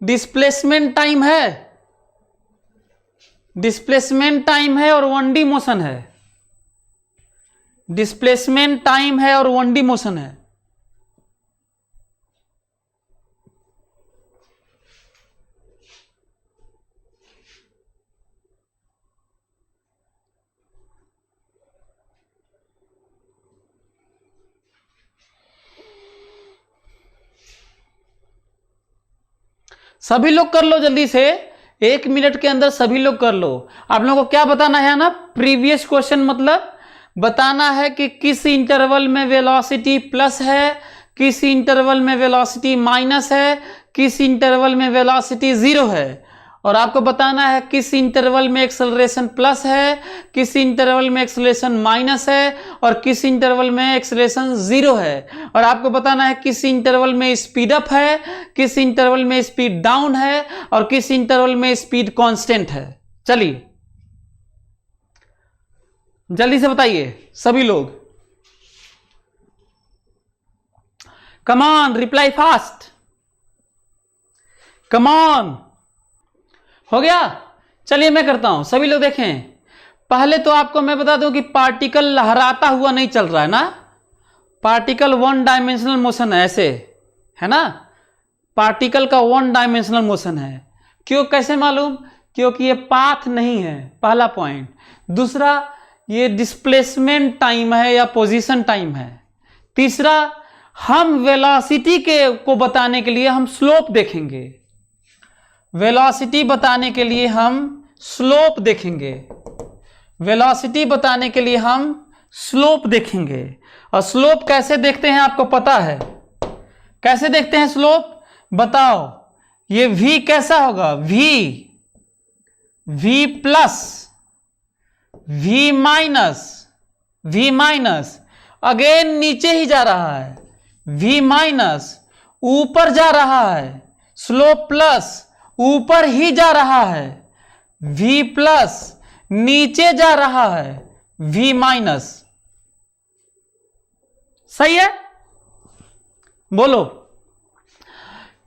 डिस्प्लेसमेंट टाइम है, डिस्प्लेसमेंट टाइम है और 1D मोशन है, डिस्प्लेसमेंट टाइम है और 1D मोशन है। सभी लोग कर लो जल्दी से, 1 मिनट के अंदर सभी लोग कर लो। आप लोगों को क्या बताना है ना, प्रीवियस क्वेश्चन मतलब बताना है कि किस इंटरवल में वेलोसिटी प्लस है, किस इंटरवल में वेलोसिटी माइनस है, किस इंटरवल में वेलोसिटी जीरो है। और आपको बताना है किस इंटरवल में एक्सेलरेशन प्लस है, किस इंटरवल में एक्सेलरेशन माइनस है और किस इंटरवल में एक्सेलरेशन जीरो है। और आपको बताना है किस इंटरवल में स्पीड अप है, किस इंटरवल में स्पीड डाउन है और किस इंटरवल में स्पीड कांस्टेंट है। चलिए जल्दी से बताइए सभी लोग, come on, reply fast, come on. हो गया? चलिए मैं करता हूं, सभी लोग देखें। पहले तो आपको मैं बता दूं कि पार्टिकल लहराता हुआ नहीं चल रहा है ना, पार्टिकल 1 डायमेंशनल मोशन है, ऐसे है ना, पार्टिकल का 1 डायमेंशनल मोशन है। क्यों, कैसे मालूम? क्योंकि ये पाथ नहीं है, पहला पॉइंट। दूसरा, ये डिस्प्लेसमेंट टाइम है या पोजीशन टाइम है। तीसरा, हम वेलोसिटी को बताने के लिए हम स्लोप देखेंगे, वेलोसिटी बताने के लिए हम स्लोप देखेंगे, वेलोसिटी बताने के लिए हम स्लोप देखेंगे। और स्लोप कैसे देखते हैं आपको पता है, कैसे देखते हैं स्लोप? बताओ, ये v कैसा होगा? v plus, v minus, again नीचे ही जा रहा है, v माइनस, ऊपर जा रहा है, स्लोप प्लस, ऊपर ही जा रहा है, v प्लस, नीचे जा रहा है, v माइनस। सही है? बोलो।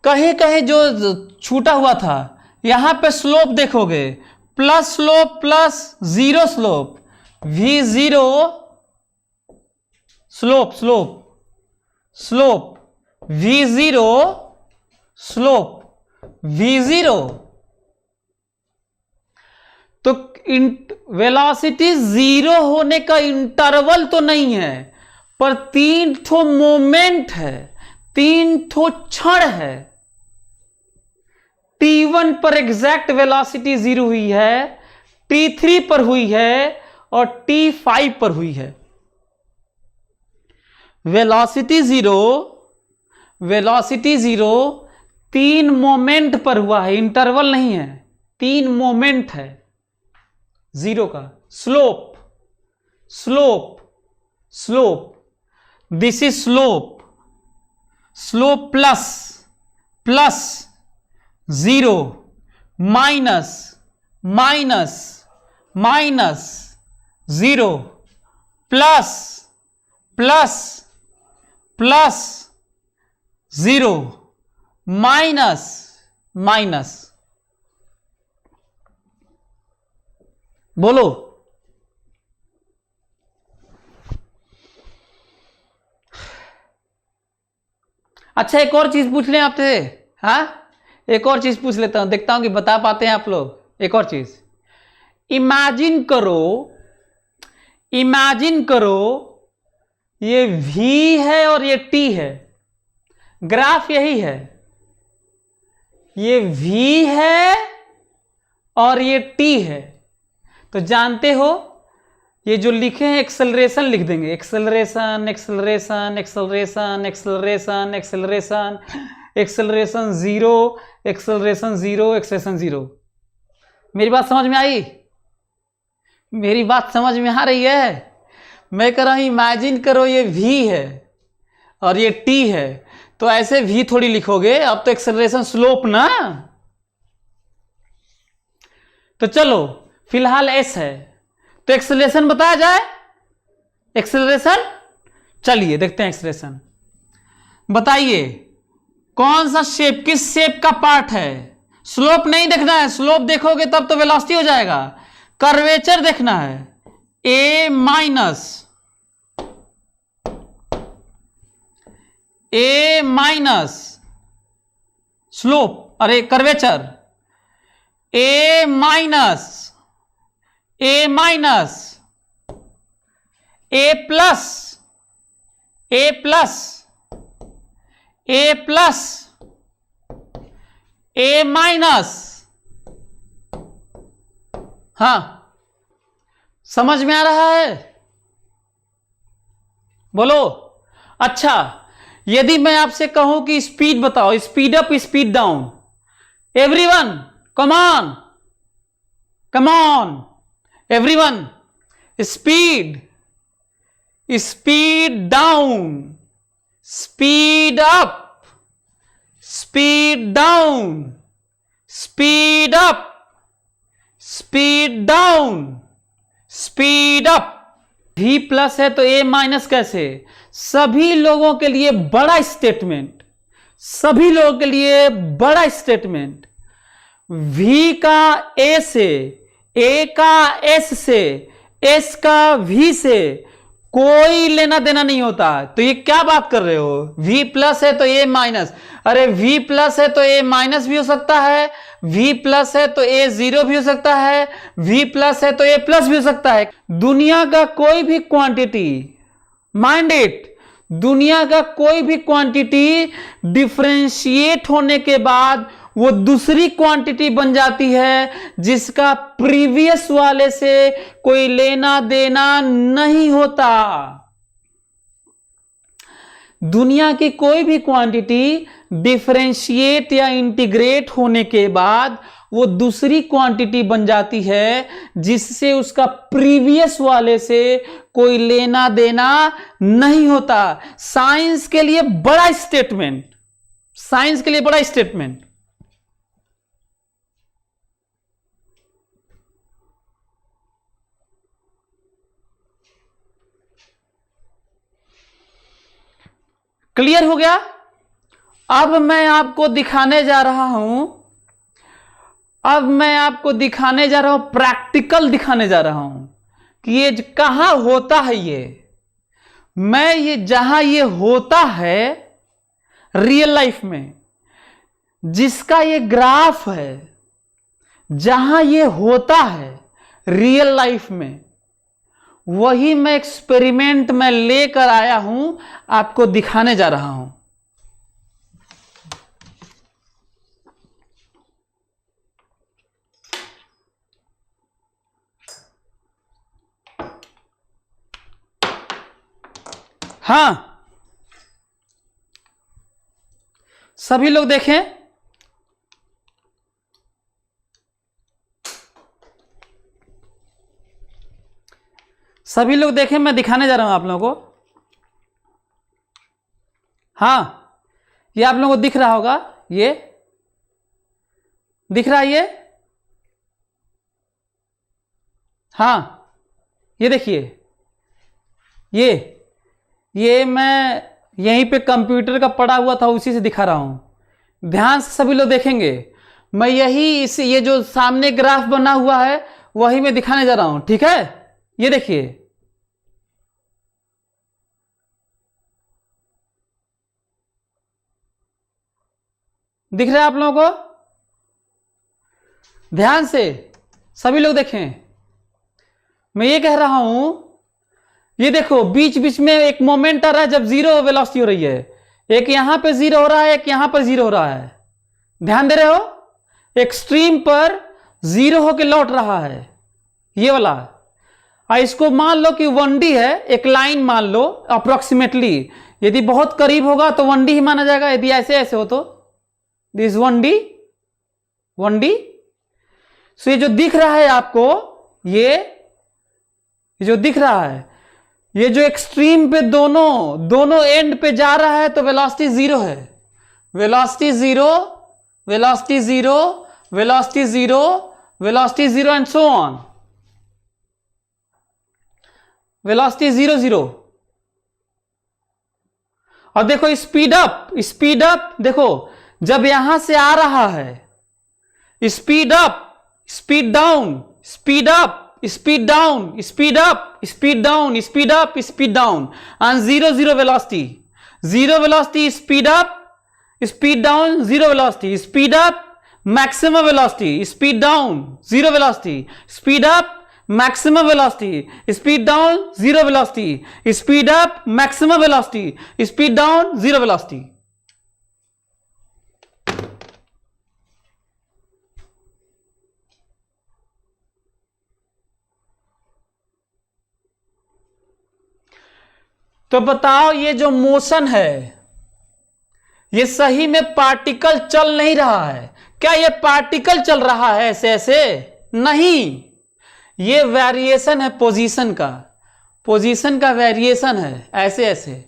कहीं कहीं जो छूटा हुआ था, यहां पे स्लोप देखोगे, plus slope plus zero slope, v zero slope, v zero slope, v0। तो वेलोसिटी जीरो होने का इंटरवल तो नहीं है, पर 3 ठो मोमेंट है, 3 ठो क्षण है। T1 पर एग्जैक्ट वेलोसिटी जीरो हुई है, T3 पर हुई है और T5 पर हुई है। वेलोसिटी जीरो 3 मोमेंट पर हुआ है, इंटरवल नहीं है, 3 मोमेंट है जीरो का। Slope, this is slope plus zero minus zero plus zero minus. बोलो। अच्छा, एक और चीज पूछ लें आपसे। हाँ, एक और चीज पूछ लेता हूं, देखता हूं कि बता पाते हैं आप लोग। एक और चीज, इमेजिन करो ये V है और ये T है, ग्राफ यही है, ये V है और ये T है। तो जानते हो, ये जो लिखे हैं एक्सेलरेशन लिख देंगे, एक्सेलरेशन जीरो, एक्सेलरेशन जीरो। मेरी बात समझ में आई? मेरी बात समझ में आ रही है? मैं कह रहा हूं इमेजिन करो ये V है और ये t है, तो ऐसे v थोड़ी लिखोगे, अब तो एक्सेलरेशन स्लोप ना। तो चलो फिलहाल s है, तो एक्सेलरेशन बताया जाए। एक्सेलरेशन, चलिए देखते हैं एक्सेलरेशन। बताइए कौन सा शेप, किस शेप का पार्ट है। स्लोप नहीं देखना है, स्लोप देखोगे तब तो वेलोसिटी हो जाएगा। कर्वेचर देखना है, a माइनस स्लोप, अरे curvature a minus a plus a minus. हाँ, समझ में आ रहा है? बोलो। अच्छा, यदि मैं आपसे कहूं कि स्पीड बताओ, speed up speed down, everyone come on everyone, speed down, speed up, speed down, speed up, speed down, speed up. v plus है तो a माइनस कैसे? सभी लोगों के लिए बड़ा स्टेटमेंट, सभी लोगों के लिए बड़ा स्टेटमेंट। v का a से, a का s से, s का v से कोई लेना देना नहीं होता। तो ये क्या बात कर रहे हो? v प्लस है तो a माइनस, अरे v प्लस है तो a माइनस भी हो सकता है, v प्लस है तो a जीरो भी हो सकता है, v प्लस है तो a प्लस भी हो सकता है। दुनिया का कोई भी क्वांटिटी, माइंड इट, दुनिया का कोई भी क्वांटिटी डिफरेंशिएट होने के बाद वो दूसरी क्वांटिटी बन जाती है जिसका प्रीवियस वाले से कोई लेना देना नहीं होता। दुनिया की कोई भी क्वांटिटी डिफरेंशिएट या इंटीग्रेट होने के बाद वो दूसरी क्वांटिटी बन जाती है जिससे उसका प्रीवियस वाले से कोई लेना देना नहीं होता। साइंस के लिए बड़ा स्टेटमेंट, साइंस के लिए बड़ा स्टेटमेंट। क्लियर हो गया? अब मैं आपको दिखाने जा रहा हूं, अब मैं आपको दिखाने जा रहा हूं, प्रैक्टिकल दिखाने जा रहा हूं कि ये कहां होता है। ये जहां ये होता है रियल लाइफ में, जिसका ये ग्राफ है, जहां ये होता है रियल लाइफ में, वही मैं एक्सपेरिमेंट में लेकर आया हूं, आपको दिखाने जा रहा हूं। हां, सभी लोग देखें। सभी लोग देखें, मैं दिखाने जा रहा हूं आप लोगों को। हां, ये आप लोगों को दिख रहा होगा, ये दिख रहा है ये। हां, ये देखिए, ये मैं यहीं पे कंप्यूटर का पड़ा हुआ था, उसी से दिखा रहा हूं। ध्यान से सभी लोग देखेंगे। मैं ये जो सामने ग्राफ बना हुआ है वही मैं दिखाने जा रहा हूं, ठीक है? ये देखिए, दिख रहा है आप लोगों को? ध्यान से सभी लोग देखें। मैं ये कह रहा हूं, ये देखो बीच बीच में एक मोमेंट आ रहा है जब जीरो वेलोसिटी हो रही है। एक यहां पे जीरो हो रहा है, एक यहां पर जीरो हो रहा है। ध्यान दे रहे हो? एक्सट्रीम पर जीरो होके लौट रहा है, ये वाला। इसको मान लो कि 1D है, एक लाइन मान लो अप्रोक्सीमेटली। यदि बहुत करीब होगा तो 1D ही माना जाएगा, यदि ऐसे ऐसे हो तो दिस 1D। सो ये जो दिख रहा है आपको, ये जो दिख रहा है, ये जो एक्सट्रीम पे दोनों एंड पे जा रहा है तो वेलोसिटी जीरो है, velocity zero, velocity zero, velocity zero, velocity zero and so on, velocity zero zero. और देखो स्पीड अप, स्पीड अप देखो जब यहां से आ रहा है, speed up, speed down, speed up, speed down, speed up, speed down, speed up, speed down, and zero zero velocity, zero velocity, speed up, speed down, zero velocity, speed up, maximum velocity, speed down, zero velocity, speed up, maximum velocity, speed down, zero velocity, speed up, maximum velocity, speed down, zero velocity. तो बताओ ये जो मोशन है ये सही में पार्टिकल चल नहीं रहा है क्या? ये पार्टिकल चल रहा है ऐसे ऐसे? नहीं, ये वेरिएशन है पोजीशन का, पोजीशन का वेरिएशन है ऐसे ऐसे,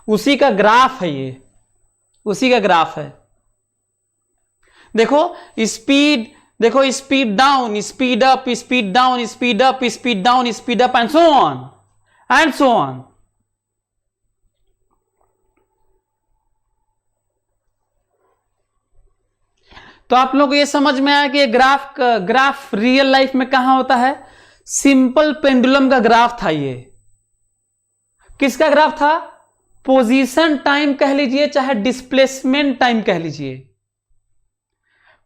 उसी का ग्राफ है ये, उसी का ग्राफ है। देखो स्पीड, देखो speed down, speed up, speed down, speed up, speed down, speed up and so on, and so on. तो आप लोग को ये समझ में आया कि ये ग्राफ रियल लाइफ में कहां होता है? सिंपल पेंडुलम का ग्राफ था ये। किसका ग्राफ था? पोजीशन टाइम कह लीजिए चाहे डिस्प्लेसमेंट टाइम कह लीजिए,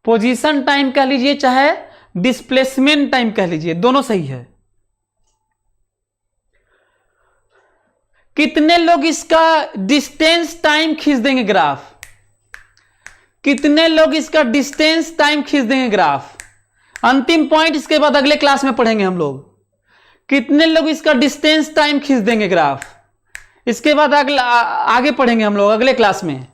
पोजीशन टाइम कह लीजिए चाहे डिस्प्लेसमेंट टाइम कह लीजिए, दोनों सही है। कितने लोग इसका डिस्टेंस टाइम खींच देंगे ग्राफ? कितने लोग इसका डिस्टेंस टाइम खींच देंगे ग्राफ? अंतिम पॉइंट, इसके बाद अगले क्लास में पढ़ेंगे हम लोग। कितने लोग इसका डिस्टेंस टाइम खींच देंगे ग्राफ? इसके बाद आगे पढ़ेंगे हम लोग अगले क्लास में।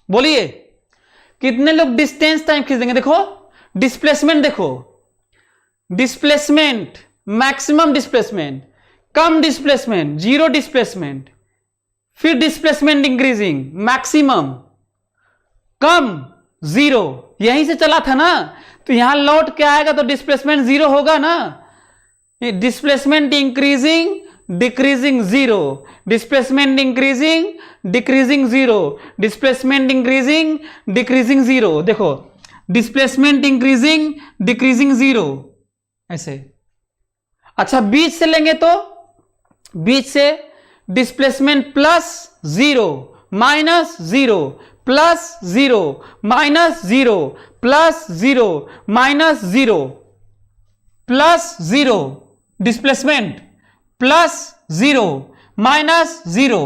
बोलिए कितने लोग डिस्टेंस टाइम खींच देंगे? देखो डिस्प्लेसमेंट, देखो डिस्प्लेसमेंट, मैक्सिमम डिस्प्लेसमेंट, कम डिस्प्लेसमेंट, जीरो डिस्प्लेसमेंट, फिर डिस्प्लेसमेंट इंक्रीजिंग, मैक्सिमम, कम, जीरो, यहीं से चला था ना, तो यहां लौट के आएगा तो डिस्प्लेसमेंट जीरो होगा ना। Displacement increasing, decreasing, zero, displacement increasing, decreasing, zero, displacement increasing, decreasing, zero. देखो डिस्प्लेसमेंट इंक्रीजिंग, डिक्रीजिंग, जीरो, ऐसे। अच्छा बीच से लेंगे तो बीच से displacement plus zero, minus zero, plus zero, minus zero, plus zero, minus zero, plus zero, displacement plus zero, minus zero,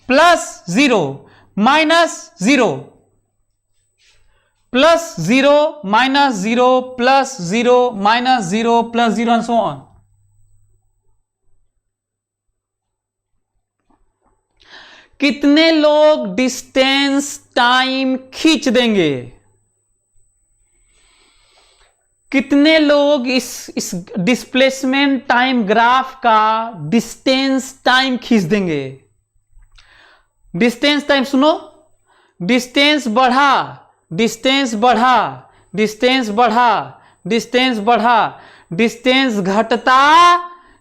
plus zero, minus zero, plus zero, minus zero, plus zero, minus zero, plus zero and so on. कितने लोग डिस्टेंस टाइम खींच देंगे? कितने लोग इस डिस्प्लेसमेंट टाइम ग्राफ का डिस्टेंस टाइम खींच देंगे? डिस्टेंस टाइम सुनो, डिस्टेंस बढ़ा, डिस्टेंस बढ़ा, डिस्टेंस बढ़ा, डिस्टेंस बढ़ा, डिस्टेंस घटता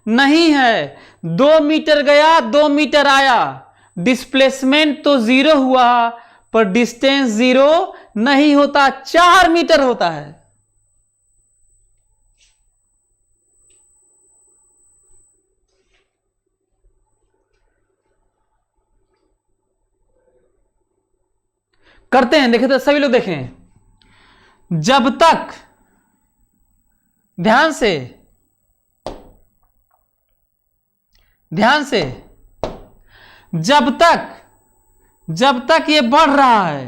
नहीं है। 2 मीटर गया, 2 मीटर आया, डिस्प्लेसमेंट तो जीरो हुआ पर डिस्टेंस जीरो नहीं होता, 4 मीटर होता है। करते हैं, देखें तो सभी लोग देखें। जब तक, ध्यान से, ध्यान से, जब तक ये बढ़ रहा है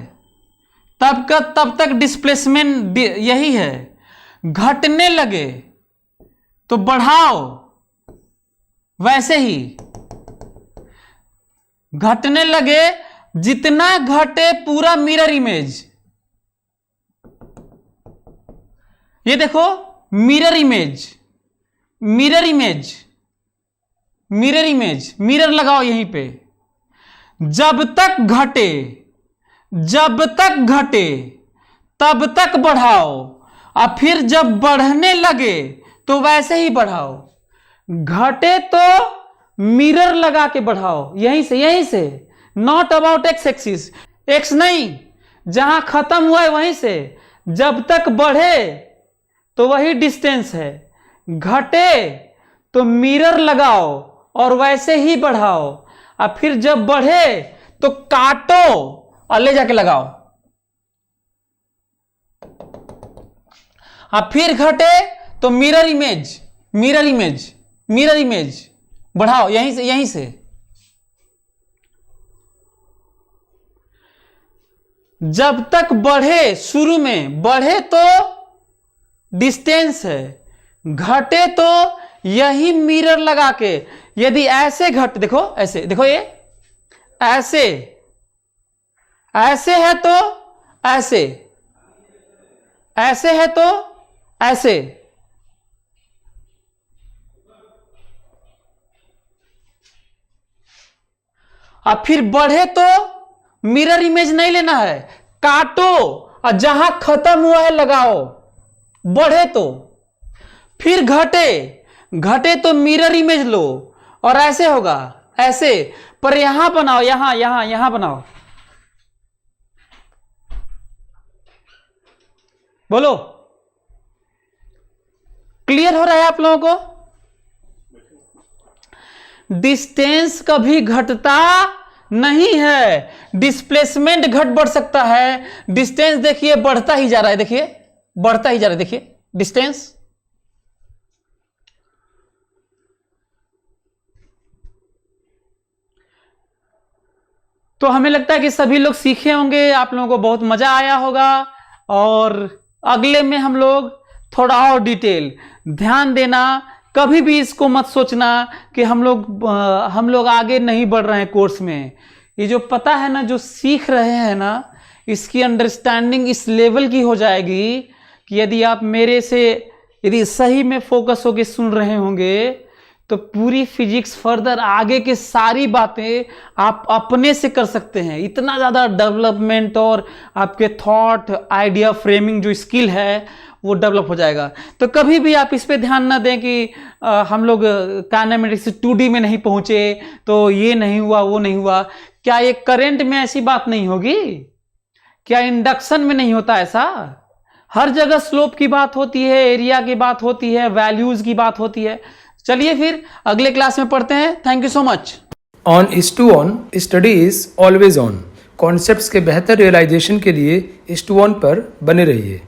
तब तक डिस्प्लेसमेंट यही है। घटने लगे तो बढ़ाओ, वैसे ही घटने लगे, जितना घटे पूरा मिरर इमेज, ये देखो mirror image, mirror image, mirror image, mirror लगाओ यहीं पे। जब तक घटे, जब तक घटे तब तक बढ़ाओ, और फिर जब बढ़ने लगे तो वैसे ही बढ़ाओ। घटे तो मिरर लगा के बढ़ाओ, यहीं से, यहीं से, not about x axis, x नहीं, जहां खत्म हुआ है वहीं से। जब तक बढ़े तो वही डिस्टेंस है, घटे तो मिरर लगाओ और वैसे ही बढ़ाओ, और फिर जब बढ़े तो काटो और ले जाके लगाओ, और फिर घटे तो mirror image, mirror image, mirror image बढ़ाओ, यहीं से, यहीं से। जब तक बढ़े, शुरू में बढ़े तो डिस्टेंस है, घटे तो यही मिरर लगा के। यदि ऐसे घट, देखो ऐसे, देखो ये ऐसे, ऐसे है तो ऐसे, ऐसे है तो ऐसे, और फिर बढ़े तो मिरर इमेज नहीं लेना है, काटो और जहां खत्म हुआ है लगाओ। बढ़े तो, फिर घटे, घटे तो मिरर इमेज लो और ऐसे होगा, ऐसे। पर यहां बनाओ, यहां, यहां, यहां बनाओ। बोलो, क्लियर हो रहा है आप लोगों को? डिस्टेंस कभी घटता नहीं है, डिस्प्लेसमेंट घट बढ़ सकता है। डिस्टेंस देखिए बढ़ता ही जा रहा है, देखिए बढ़ता ही जा रहा है, देखिए डिस्टेंस। तो हमें लगता है कि सभी लोग सीखे होंगे, आप लोगों को बहुत मजा आया होगा। और अगले में हम लोग थोड़ा और डिटेल, ध्यान देना, कभी भी इसको मत सोचना कि हम लोग आगे नहीं बढ़ रहे हैं कोर्स में। ये जो पता है ना, जो सीख रहे हैं ना, इसकी अंडरस्टैंडिंग इस लेवल की हो जाएगी कि यदि आप मेरे से यदि सही में फोकस होकर सुन रहे होंगे तो पूरी फिजिक्स फर्दर आगे की सारी बातें आप अपने से कर सकते हैं। इतना ज़्यादा डेवलपमेंट और आपके थॉट, आइडिया, फ्रेमिंग जो स्किल है वो डेवलप हो जाएगा। तो कभी भी आप इस पे ध्यान ना दें कि हम लोग काइनेमेटिक्स 2D में नहीं पहुंचे तो ये नहीं हुआ, वो नहीं हुआ। क्या ये करंट में ऐसी बात नहीं होगी? क्या इंडक्शन में नहीं होता ऐसा? हर जगह स्लोप की बात होती है, एरिया की बात होती है, वैल्यूज की बात होती है। चलिए फिर अगले क्लास में पढ़ते हैं। Thank you so much. On IS2ON study is always on. Concepts के बेहतर रियलाइजेशन के लिए IS2ON पर बने रहिए।